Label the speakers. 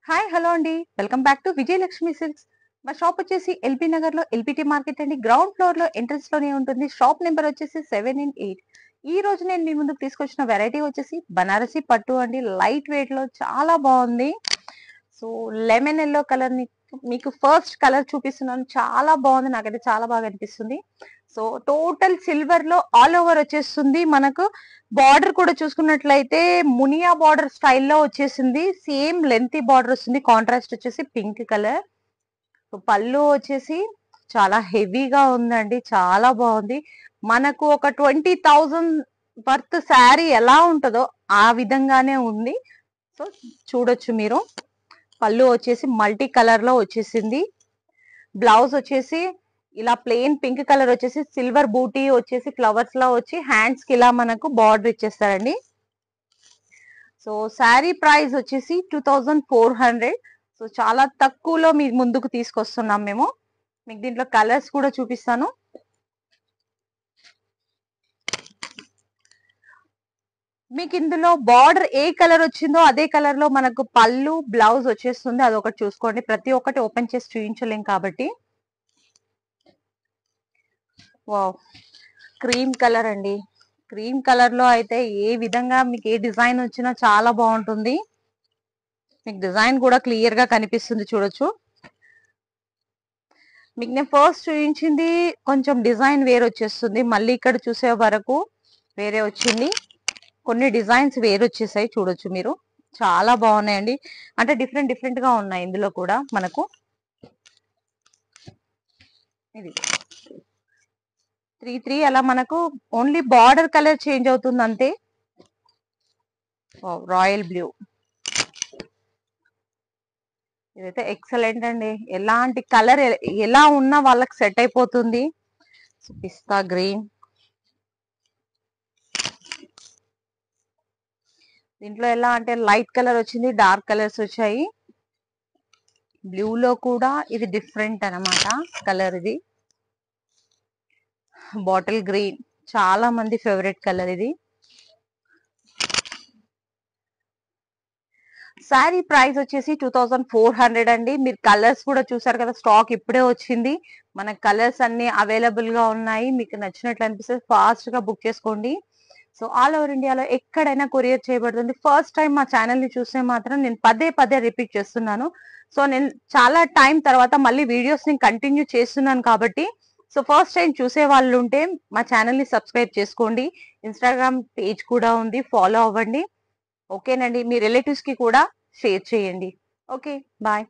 Speaker 1: Hi hello అండి. Welcome back to Vijayalakshmi silks. మా shop వచ్చేసి ఎల్బీ నగర్ లో ఎల్బిటి మార్కెట్ అండి. గ్రౌండ్ ఫ్లోర్ లో ఎంట్రన్స్ లోనే ఉంటుంది. షాప్ నెంబర్ వచ్చేసి 7 and 8. ఈ రోజు నేను మీ ముందుకు తీసుకొచ్చిన వెరైటీ వచ్చేసి బనారసి పట్టు అండి. లైట్ వెయిట్ లో చాలా బాగుంది. సో లెమన్ ఎల్లో కలర్ ని మీకు ఫస్ట్ కలర్ చూపిస్తున్నాను. చాలా బాగుంది, నాకైతే చాలా బాగా అనిపిస్తుంది. సో టోటల్ సిల్వర్ లో ఆల్ ఓవర్ వచ్చేస్తుంది. మనకు బార్డర్ కూడా చూసుకున్నట్లయితే మునియా బార్డర్ స్టైల్లో వచ్చేసింది. సేమ్ లెంతీ బార్డర్ వస్తుంది. కాంట్రాస్ట్ వచ్చేసి పింక్ కలర్. పళ్ళు వచ్చేసి చాలా హెవీగా ఉందండి, చాలా బాగుంది. మనకు ఒక 20,000 వర్త్ శారీ ఎలా ఉంటుందో ఆ విధంగానే ఉంది. సో చూడొచ్చు మీరు. పళ్ళు వచ్చేసి మల్టీ కలర్ లో వచ్చేసింది. బ్లౌజ్ వచ్చేసి ఇలా ప్లెయిన్ పింక్ కలర్ వచ్చేసి సిల్వర్ బూటీ వచ్చేసి ఫ్లవర్స్ లా వచ్చి హ్యాండ్స్ కి ఇలా మనకు బార్డర్ ఇచ్చేస్తారండి. సో శారీ ప్రైస్ వచ్చేసి 2400. సో చాలా తక్కువలో మీ ముందుకు తీసుకొస్తున్నాం మేము. మీకు దీంట్లో కలర్స్ కూడా చూపిస్తాను. మీకు ఇందులో బార్డర్ ఏ కలర్ వచ్చిందో అదే కలర్ లో మనకు పళ్ళు బ్లౌజ్ వచ్చేస్తుంది. అదొకటి చూసుకోండి. ప్రతి ఒక్కటి ఓపెన్ చేసి చూపించలేం కాబట్టి. వావ్, క్రీమ్ కలర్ అండి. క్రీమ్ కలర్ లో అయితే ఏ విధంగా మీకు ఏ డిజైన్ వచ్చినా చాలా బాగుంటుంది. మీకు డిజైన్ కూడా క్లియర్ గా కనిపిస్తుంది, చూడొచ్చు. మీకు నేను ఫస్ట్ చూపించింది కొంచెం డిజైన్ వేరే వచ్చేస్తుంది. మళ్ళీ ఇక్కడ చూసే వరకు వేరే వచ్చింది. కొన్ని డిజైన్స్ వేరే వచ్చేసాయి, చూడొచ్చు మీరు. చాలా బాగున్నాయండి. అంటే డిఫరెంట్ డిఫరెంట్ గా ఉన్నాయి ఇందులో కూడా మనకు. ఇది 3-3 అలా మనకు ఓన్లీ బార్డర్ కలర్ చేంజ్ అవుతుంది అంతే. రాయల్ బ్లూ, ఇదైతే ఎక్సలెంట్ అండి. ఎలాంటి కలర్ ఎలా ఉన్నా వాళ్ళకి సెట్ అయిపోతుంది. పిస్తా గ్రీన్, దీంట్లో ఎలా అంటే లైట్ కలర్ వచ్చింది, డార్క్ కలర్స్ వచ్చాయి. బ్లూలో కూడా ఇది డిఫరెంట్ అన్నమాట కలర్. ఇది బాటిల్ గ్రీన్, చాలా మంది ఫేవరెట్ కలర్ ఇది. శారీ ప్రైస్ వచ్చేసి 2400 అండి. మీరు కలర్స్ కూడా చూసారు కదా, స్టాక్ ఇప్పుడే వచ్చింది. మన కలర్స్ అన్ని అవైలబుల్ గా ఉన్నాయి. మీకు నచ్చినట్లు అనిపిస్తే ఫాస్ట్ గా బుక్ చేసుకోండి. సో ఆల్ ఓవర్ ఇండియాలో ఎక్కడైనా కొరియర్ చేయబడుతుంది. ఫస్ట్ టైం మా ఛానల్ ని చూస్తే మాత్రం నేను పదే పదే రిపీట్ చేస్తున్నాను. సో నేను చాలా టైం తర్వాత మళ్ళీ వీడియోస్ ని కంటిన్యూ చేస్తున్నాను కాబట్టి, సో ఫస్ట్ టైం చూసే వాళ్ళు ఉంటే మా ఛానల్ ని సబ్స్క్రైబ్ చేసుకోండి. ఇన్స్టాగ్రామ్ పేజ్ కూడా ఉంది, ఫాలో అవ్వండి. ఓకేనండి. మీ రిలేటివ్స్ కి కూడా షేర్ చేయండి. Okay, bye.